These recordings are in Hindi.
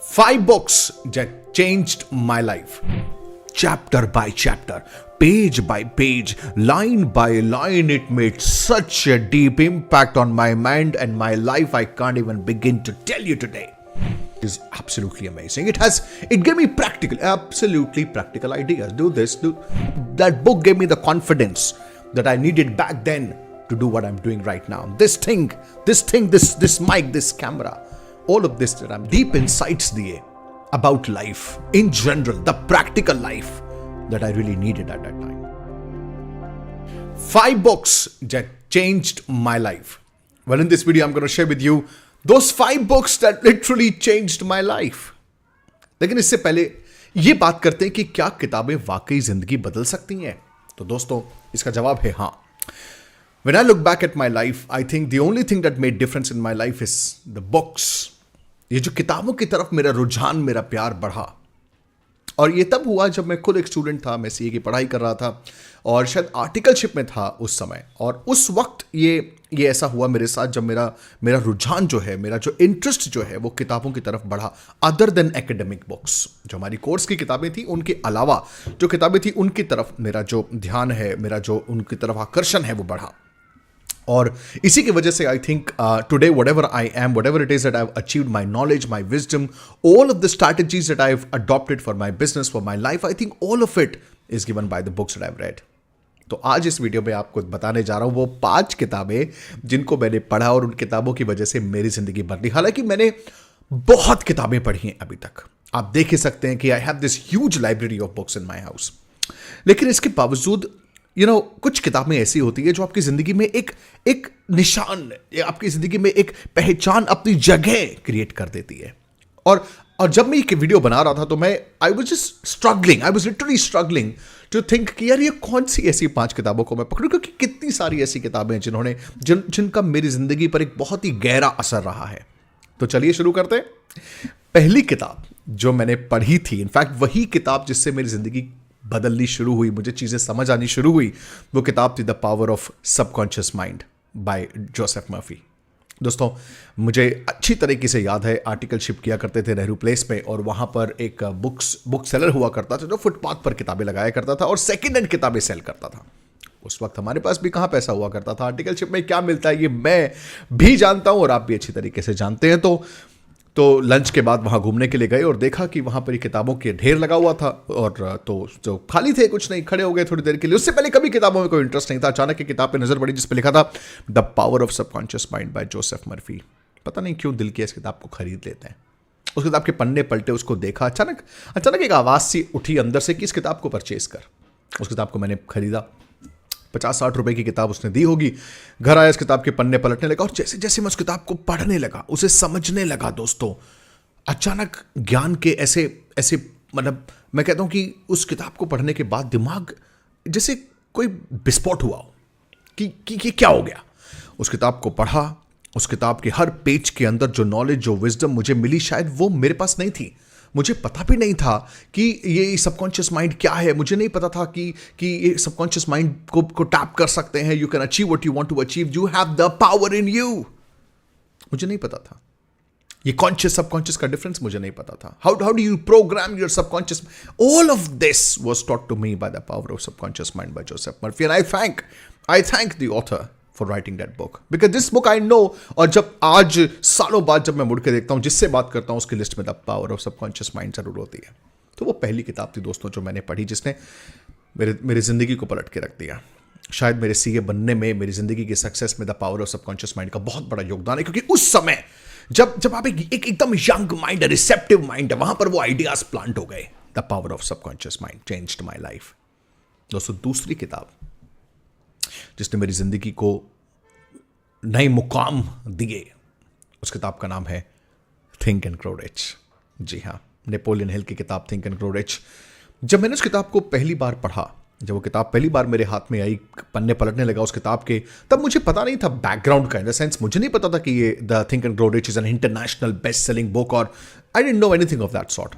5 books that changed my life. Chapter by chapter, page by page, line by line, it made such a deep impact on my mind and my life. I can't even begin to tell you today. It is absolutely amazing. It gave me absolutely practical ideas. Do this, do that. Book gave me the confidence that I needed back then to do what I'm doing right now. This mic, this camera, all of this that I'm deep insights diye about life in general, the practical life that I really needed at that time. 5 books that changed my life. Well, in this video, I'm going to share with you those 5 books that literally changed my life. लेकिन इससे पहले ये बात करते हैं कि क्या किताबें वाकई जिंदगी बदल सकती हैं? तो दोस्तों, इसका जवाब है हाँ. When I look back at my life, I think the only thing that made difference in my life is the books. ये जो किताबों की तरफ मेरा रुझान, मेरा प्यार बढ़ा. और ये तब हुआ जब मैं खुद एक स्टूडेंट था. मैं सीए की पढ़ाई कर रहा था और शायद आर्टिकलशिप में था उस समय. और उस वक्त ये ऐसा हुआ मेरे साथ जब मेरा रुझान जो है, मेरा जो इंटरेस्ट जो है वो किताबों की तरफ बढ़ा. अदर देन एकेडमिक बुक्स, जो हमारी कोर्स की किताबें थी उनके अलावा जो किताबें थी उनकी तरफ मेरा जो ध्यान है, मेरा जो उनकी तरफ आकर्षण है वो बढ़ा. और इसी की वजह से I think today whatever I am, whatever it is that I've achieved, my knowledge, my wisdom, all of the strategies that I've adopted for my business, for my life, I think all of it is given by the books that I've read. तो आज इस वीडियो में आपको बताने जा रहा हूं वो 5 किताबें जिनको मैंने पढ़ा और उन किताबों की वजह से मेरी जिंदगी बदली. हालांकि मैंने बहुत किताबें पढ़ी हैं अभी तक. आप देख ही सकते हैं कि I have this huge library of books in my house. लेकिन इसके बावजूद कुछ किताबें ऐसी होती है जो आपकी जिंदगी में एक निशान, आपकी जिंदगी में एक पहचान, अपनी जगह क्रिएट कर देती है. और जब मैं ये वीडियो बना रहा था तो I was literally struggling to think कि यार ये कौन सी ऐसी 5 किताबों को मैं पकड़ूं, क्योंकि कितनी सारी ऐसी किताबें हैं जिनका मेरी जिंदगी पर एक बहुत ही गहरा असर रहा है. तो चलिए शुरू करते हैं. पहली किताब जो मैंने पढ़ी थी, इनफैक्ट वही किताब जिससे मेरी जिंदगी बदलनी शुरू हुई, मुझे चीजें समझ आनी शुरू हुई, वो किताब थी the power of subconscious mind by Joseph Murphy. दोस्तों, मुझे अच्छी तरीके से याद है आर्टिकलशिप किया करते थे नेहरू प्लेस में, और वहां पर एक बुक सेलर हुआ करता था जो फुटपाथ पर किताबें लगाया करता था और सेकेंड हैंड किताबें सेल करता था. उस वक्त हमारे पास भी कहां पैसा हुआ करता था. आर्टिकलशिप में क्या मिलता है ये मैं भी जानता हूं और आप भी अच्छी तरीके से जानते हैं. तो लंच के बाद वहाँ घूमने के लिए गए और देखा कि वहाँ पर किताबों के ढेर लगा हुआ था, और तो जो खाली थे कुछ नहीं, खड़े हो गए थोड़ी देर के लिए. उससे पहले कभी किताबों में कोई इंटरेस्ट नहीं था. अचानक एक किताब पे नजर पड़ी जिस पे लिखा था the power of subconscious mind by Joseph Murphy. पता नहीं क्यों दिल किया इस किताब को खरीद लेते हैं. उस किताब के पन्ने पलटे, उसको देखा, अचानक एक आवाज़ सी उठी अंदर से कि इस किताब को परचेज कर. उस किताब को मैंने खरीदा. 50-60 रुपए की किताब उसने दी होगी. घर आया, इस किताब के पन्ने पलटने लगा और जैसे जैसे मैं उस किताब को पढ़ने लगा, उसे समझने लगा, दोस्तों, अचानक ज्ञान के ऐसे मतलब मैं कहता हूं कि उस किताब को पढ़ने के बाद दिमाग जैसे कोई विस्फोट हुआ हो कि क्या हो गया. उस किताब को पढ़ा. उस किताब के हर पेज के अंदर जो नॉलेज, जो विजडम मुझे मिली, शायद वो मेरे पास नहीं थी. मुझे पता भी नहीं था कि ये सबकॉन्शियस माइंड क्या है. मुझे नहीं पता था कि ये सबकॉन्शियस माइंड को टैप कर सकते हैं. You can achieve what you want to achieve. You have the power in you. मुझे नहीं पता था. ये कॉन्शियस सबकॉन्शियस का डिफरेंस मुझे नहीं पता था. How do you program your subconscious. All of this was taught to me by the power of subconscious mind by Joseph Murphy. And I thank the author for writing that book, because this book I know. और जब आज सालों बाद जब मैं मुड़ के देखता हूं, जिससे बात करता हूं, उसकी लिस्ट में the power of subconscious mind जरूर होती है. तो वो पहली किताब थी दोस्तों जो मैंने पढ़ी, जिसने मेरी जिंदगी को पलट के रख दिया. शायद मेरे सीए बनने में, मेरी जिंदगी की सक्सेस में the power of subconscious mind का बहुत बड़ा योगदान है. क्योंकि उस समय जब आप एक एकदम यंग माइंड है, रिसेप्टिव माइंड है, वहां पर वो आइडियाज प्लांट हो गए. The power of subconscious mind changed my life. दोस्तों, दूसरी किताब जिसने मेरी जिंदगी को नए मुकाम दिए, उस किताब का नाम है थिंक एंड ग्रो रिच. जी हाँ, नेपोलियन हिल की किताब थिंक एंड ग्रो रिच. जब मैंने उस किताब को पहली बार पढ़ा, जब वो किताब पहली बार मेरे हाथ में आई, पन्ने पलटने लगा उस किताब के, तब मुझे पता नहीं था बैकग्राउंड का. इन द सेंस मुझे नहीं पता था कि ये the think and grow rich is an international best selling book, और I didn't know anything of that sort.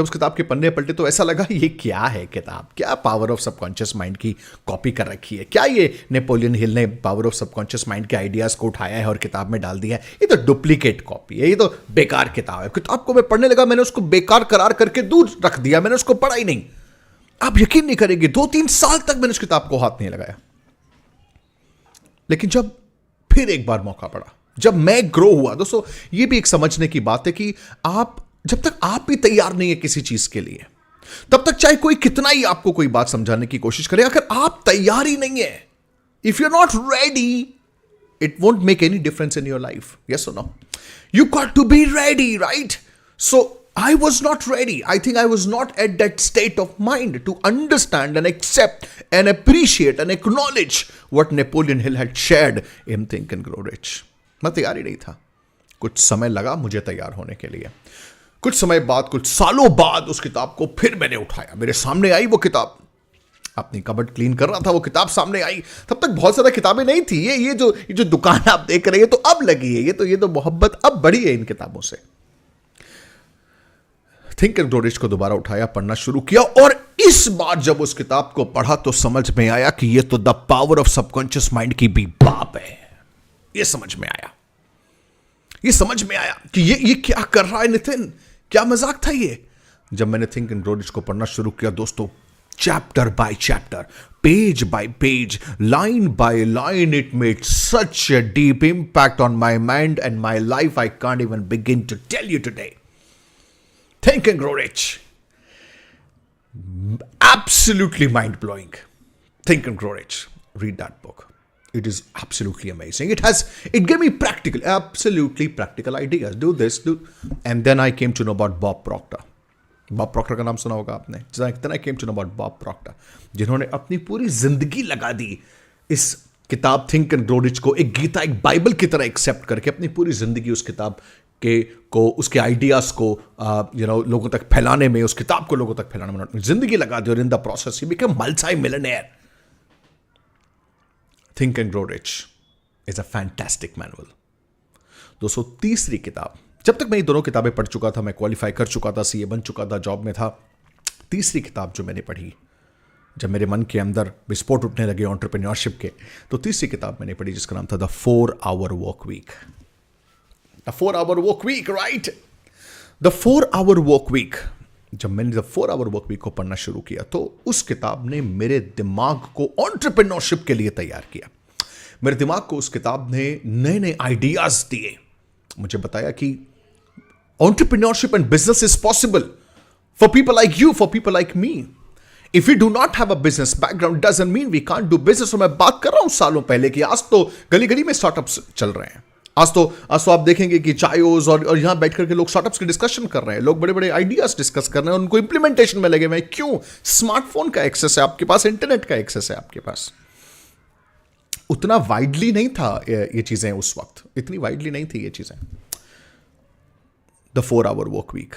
जब उस किताब के पन्ने पलटे तो ऐसा लगा ये क्या है किताब, क्या पावर ऑफ सबकॉन्शियस माइंड की कॉपी कर रखी है, क्या ये नेपोलियन हिल ने पावर ऑफ सबकॉन्शियस माइंड के आइडियाज को उठाया है और किताब में डाल दिया है। ये तो डुप्लीकेट कॉपी है, ये तो बेकार किताब है। किताब को मैं पढ़ने लगा, मैंने उसको बेकार करार करके दूर रख दिया, मैंने उसको पढ़ा ही नहीं। आप यकीन नहीं करेंगे, 2-3 साल तक मैंने उस किताब को हाथ नहीं लगाया। लेकिन जब फिर एक बार मौका पड़ा, जब मैं ग्रो हुआ, दोस्तों ये भी एक समझने की बात है कि आप जब तक आप भी तैयार नहीं है किसी चीज के लिए, तब तक चाहे कोई कितना ही आपको कोई बात समझाने की कोशिश करे, अगर आप तैयार ही नहीं है, if you are not ready, it won't make any difference in your life. Yes और no? You got to be ready, right? So I was not ready. I think I was not at that state of mind to understand and accept and appreciate and acknowledge what Napoleon Hill had shared in Think and Grow Rich. मैं तैयार ही नहीं था। कुछ समय लगा मुझे तैयार होने के लिए। कुछ समय बाद, कुछ सालों बाद उस किताब को फिर मैंने उठाया, मेरे सामने आई वो किताब। अपनी कबर्ड क्लीन कर रहा था, वो किताब सामने आई। तब तक बहुत ज्यादा किताबें नहीं थी। ये जो दुकान आप देख रहे हैं तो अब लगी है, ये तो मोहब्बत अब बढ़ी है इन किताबों से। थिंक एंड ग्रो रिच को दोबारा उठाया, पढ़ना शुरू किया, और इस बार जब उस किताब को पढ़ा तो समझ में आया कि ये तो the power of subconscious mind की भी बाप है। ये समझ में आया, ये समझ में आया कि ये क्या कर रहा है नितिन, क्या मजाक था ये। जब मैंने थिंक एंड ग्रो रिच को पढ़ना शुरू किया दोस्तों, chapter by chapter, page by page, line by line, it made such a deep impact on my mind and my life, I can't even begin to tell you today. Think and Grow Rich. Absolutely mind-blowing. Think and Grow Rich. Read that book. It is absolutely amazing. It gave me absolutely practical ideas. Do this, do. And then I came to know about Bob Proctor. Bob Proctor का नाम सुना होगा आपने. Then I came to know about Bob Proctor, जिन्होंने अपनी पूरी जिंदगी लगा दी इस किताब थिंक एंड ग्रो रिच को एक गीता, एक बाइबल की तरह एक्सेप्ट करके अपनी पूरी जिंदगी उस किताब को, उसके आइडियाज को लोगों तक फैलाने में, उस किताब को लोगों तक फैलाने में अपनी जिंदगी लगा दी, और in the process he became multi-millionaire. Think and grow rich is a fantastic manual. दोस्तों तीसरी किताब, जब तक मैं ये दोनों किताबें पढ़ चुका था, मैं क्वालिफाई कर चुका था, सीए बन चुका था, जॉब में था, तीसरी किताब जो मैंने पढ़ी, जब मेरे मन के अंदर विस्फोट उठने लगे एंटरप्रेन्योरशिप के, तो तीसरी किताब मैंने पढ़ी जिसका नाम था the 4-Hour Work Week। The 4-Hour Work Week, right? The 4-Hour Work Week, जब मैंने The 4-Hour Work Week को पढ़ना शुरू किया तो उस किताब ने मेरे दिमाग को एंटरप्रेन्योरशिप के लिए तैयार किया। मेरे दिमाग को उस किताब ने नए नए आइडियाज दिए, मुझे बताया कि entrepreneurship and business is possible for people like you, for people like me. If you do not have a business background doesn't mean we can't do business. और मैं बात कर रहा हूं सालों पहले की, आज तो गली गली में स्टार्टअप्स चल रहे हैं। आज तो आप देखेंगे कि चायोज और यहां बैठ करके लोग स्टार्टअप्स की डिस्कशन कर रहे हैं, लोग बड़े बड़े आइडियाज डिस्कस कर रहे हैं, उनको इंप्लीमेंटेशन में लगे हुए हैं। क्यों? स्मार्टफोन का एक्सेस है आपके पास, इंटरनेट का एक्सेस है आपके पास। उतना वाइडली नहीं था ये चीजें उस वक्त, इतनी वाइडली नहीं थी ये चीजें। द 4-Hour Work Week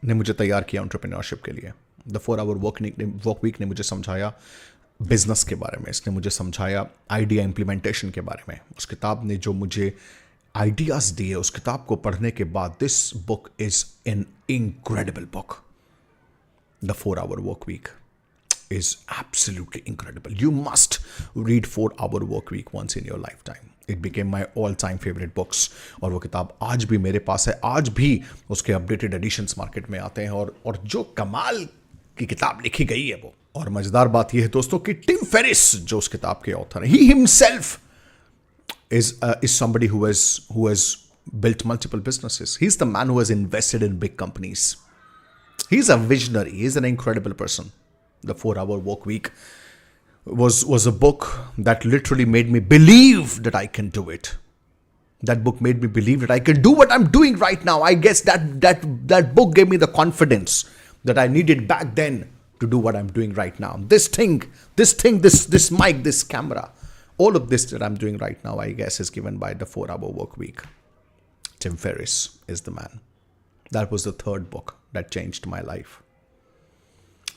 ने मुझे तैयार किया एंटरप्रेन्योरशिप के लिए। द 4-Hour Work Week ने मुझे समझाया बिजनेस के बारे में, इसने मुझे समझाया आइडिया इंप्लीमेंटेशन के बारे में। उस किताब ने जो मुझे आइडियाज दिए, उस किताब को पढ़ने के बाद, this book is an incredible book. The 4-Hour Work Week is absolutely incredible. You must read 4-Hour Work Week once in your lifetime. It became my all-time favorite books. और वो किताब आज भी मेरे पास है, आज भी उसके अपडेटेड एडिशंस मार्केट में आते हैं, और जो कमाल की किताब लिखी गई है वो। और मजेदार बात यह है दोस्तों कि टिम फेरिस जो उस किताब के ऑथर हैं, he himself is somebody who has built multiple businesses. He's the man who has invested in big companies. He's a visionary. He's an incredible person. The 4-Hour Work Week was a book that literally made me believe that I can do it. That book made me believe that I can do what I'm doing right now. I guess that book gave me the confidence that I needed back then to do what I'm doing right now. This mic, this camera, all of this that I'm doing right now, I guess, is given by the 4-Hour Work Week. Tim Ferriss is the man. That was the third book that changed my life.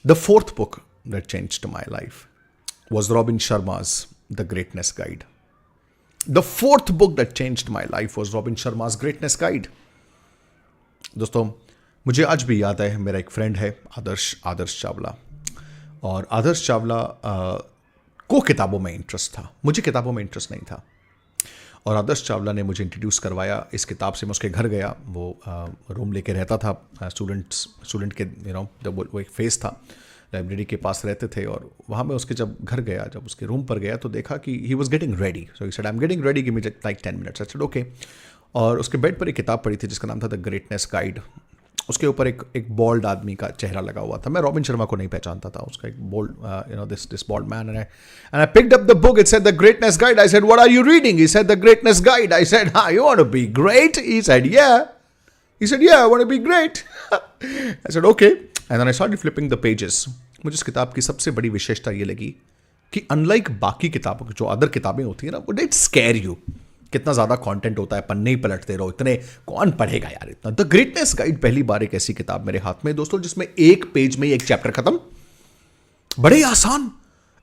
The fourth book that changed my life was Robin Sharma's The Greatness Guide. The fourth book that changed my life was Robin Sharma's Greatness Guide. दोस्तों, मुझे आज भी याद है, मेरा एक फ्रेंड है आदर्श आदर्श चावला। और आदर्श चावला को किताबों में इंटरेस्ट था, मुझे किताबों में इंटरेस्ट नहीं था। और आदर्श चावला ने मुझे इंट्रोड्यूस करवाया इस किताब से। मैं उसके घर गया, वो रूम लेके रहता था, स्टूडेंट के जब वो एक फेस था, लाइब्रेरी के पास रहते थे। और वहाँ मैं उसके जब घर गया, जब उसके रूम पर गया तो देखा कि he was getting ready. So he said I am getting ready, give me like 10 minutes. I said okay. और उसके बेड पर एक किताब पड़ी थी जिसका नाम था द ग्रेटनेस गाइड। उसके ऊपर एक बॉल्ड आदमी का चेहरा लगा हुआ था। मैं रॉबिन शर्मा को नहीं पहचानता था, उसका एक bold this bald man. And I picked up the book, it said the greatness guide. I said what are you reading? He said the greatness guide. I said हां, you want to be great? He said yeah. He said, yeah, I want to be great. I said, okay. And then I started flipping the pages. मुझे इस किताब की सबसे बड़ी विशेषता ये लगी कि अनलाइक बाकी किताबों की जो अदर किताबें होती है ना, वो डेट स्कैर यू। कितना ज़्यादा कंटेंट होता है, पन्ने ही पलटते रहो, इतने कौन पढ़ेगा यार इतना। द ग्रेटनेस गाइड पहली बार एक ऐसी किताब मेरे हाथ में दोस्तों जिसमें एक पेज में एक चैप्टर खत्म। बड़े आसान,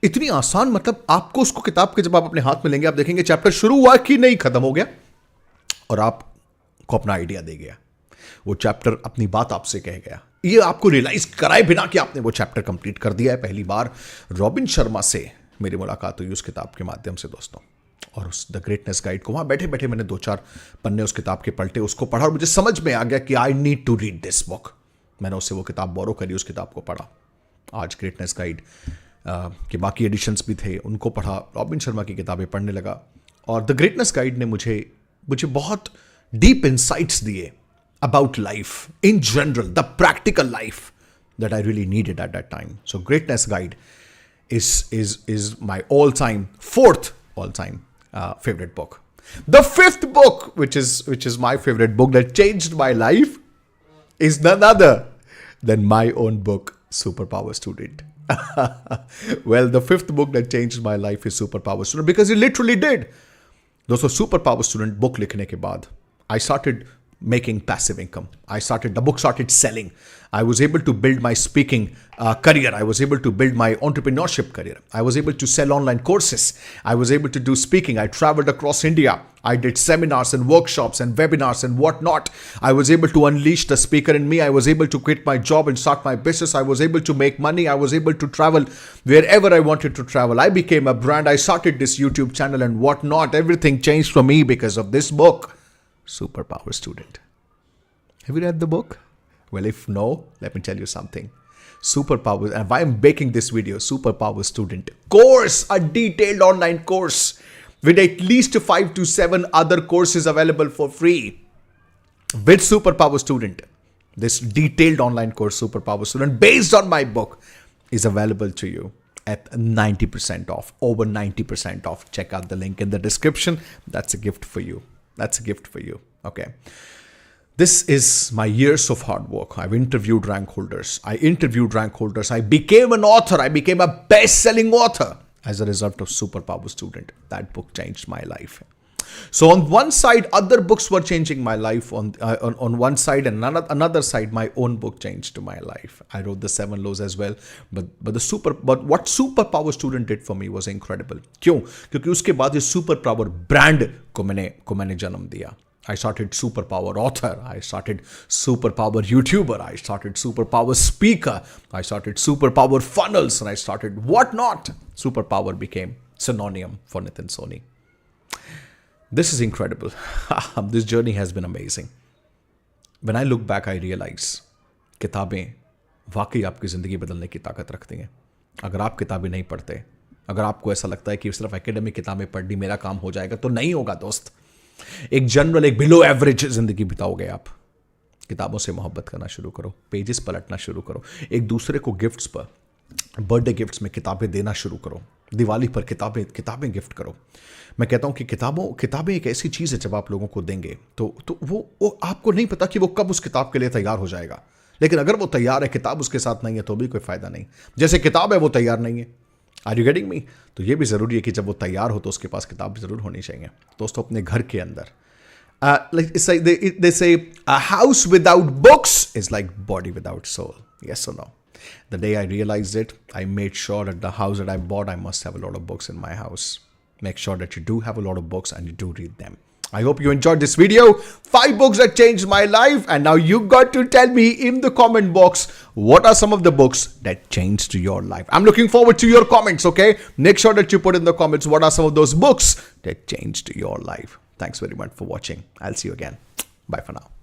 इतनी आसान, मतलब आपको उसको किताब के जब आप अपने हाथ में लेंगे, आप देखेंगे चैप्टर शुरू हुआ कि नहीं खत्म हो गया, और आपको अपना आइडिया दे गया। वो चैप्टर अपनी बात आपसे कह गया, ये आपको रियलाइज कराए बिना कि आपने वो चैप्टर कंप्लीट कर दिया है। पहली बार रॉबिन शर्मा से मेरी मुलाकात हुई उस किताब के माध्यम से दोस्तों। और उस द ग्रेटनेस गाइड को वहां बैठे बैठे मैंने 2-4 पन्ने उस किताब के पलटे, उसको पढ़ा और मुझे समझ में आ गया कि I need to read this book. मैंने उससे वो किताब बोरो करी, उस किताब को पढ़ा। आज ग्रेटनेस गाइड के बाकी एडिशंस भी थे, उनको पढ़ा, रॉबिन शर्मा की किताबें पढ़ने लगा। और द ग्रेटनेस गाइड ने मुझे बहुत डीप इंसाइट्स दिए about life in general, the practical life that I really needed at that time. So Greatness Guide is my fourth all-time favorite book. The fifth book, which is my favorite book that changed my life, is none other than my own book, Superpower Student. Well, the fifth book that changed my life is Superpower Student because it literally did. दोस्तों, Superpower Student book लिखने के बाद I started making passive income. The book started selling. I was able to build my speaking career. I was able to build my entrepreneurship career. I was able to sell online courses. I was able to do speaking. I traveled across India. I did seminars and workshops and webinars and whatnot. I was able to unleash the speaker in me. I was able to quit my job and start my business. I was able to make money. I was able to travel wherever I wanted to travel. I became a brand. I started this YouTube channel and whatnot. Everything changed for me because of this book, Superpower Student. Have you read the book? Well, if no, let me tell you something. Superpower, and why I'm making this video, Superpower Student course, a detailed online course with at least 5 to 7 other courses available for free. With Superpower Student, this detailed online course, Superpower Student, based on my book, is available to you at 90% off, over 90% off. Check out the link in the description. That's a gift for you. That's a gift for you. Okay. This is my years of hard work. I've interviewed rank holders. I became an author. I became a best-selling author as a result of Superpower Student. That book changed my life. So on one side, other books were changing my life. On one side, and another side, my own book changed my life. I wrote the 7 Laws as well. But what Superpower Student did for me was incredible. क्यों? क्योंकि उसके बाद ये Superpower brand को मैंने जन्म दिया. I started Superpower author. I started Superpower YouTuber. I started Superpower speaker. I started Superpower funnels, and I started whatnot. Superpower became synonym for Nitin Soni. This is incredible. This journey has been amazing. When I look back, I realize किताबें वाकई आपकी ज़िंदगी बदलने की ताकत रखती हैं। अगर आप किताबें नहीं पढ़ते, अगर आपको ऐसा लगता है कि सिर्फ एकेडमिक किताबें पढ़नी मेरा काम हो जाएगा, तो नहीं होगा दोस्त। एक जनरल, एक बिलो एवरेज जिंदगी बिताओगे आप। किताबों से मोहब्बत करना शुरू करो, पेजेस पलटना शुरू करो, एक दूसरे को गिफ्ट्स पर, बर्थडे गिफ्ट्स में किताबें देना शुरू करो, दिवाली पर किताबें गिफ्ट करो। मैं कहता हूं कि किताबें एक ऐसी चीज़ है, जब आप लोगों को देंगे तो वो आपको नहीं पता कि वो कब उस किताब के लिए तैयार हो जाएगा। लेकिन अगर वो तैयार है, किताब उसके साथ नहीं है, तो भी कोई फायदा नहीं। जैसे किताब है, वो तैयार नहीं है। Are you getting me? तो ये भी ज़रूरी है कि जब वो तैयार हो तो उसके पास किताब ज़रूर होनी चाहिए। दोस्तों, अपने घर के अंदर they say a house without books is like body without soul. Yes or no? The day I realized it, I made sure that the house that I bought, I must have a lot of books in my house. Make sure that you do have a lot of books and you do read them. I hope you enjoyed this video. 5 books that changed my life. And now you got to tell me in the comment box, what are some of the books that changed your life? I'm looking forward to your comments, okay? Make sure that you put in the comments, what are some of those books that changed your life? Thanks very much for watching. I'll see you again. Bye for now.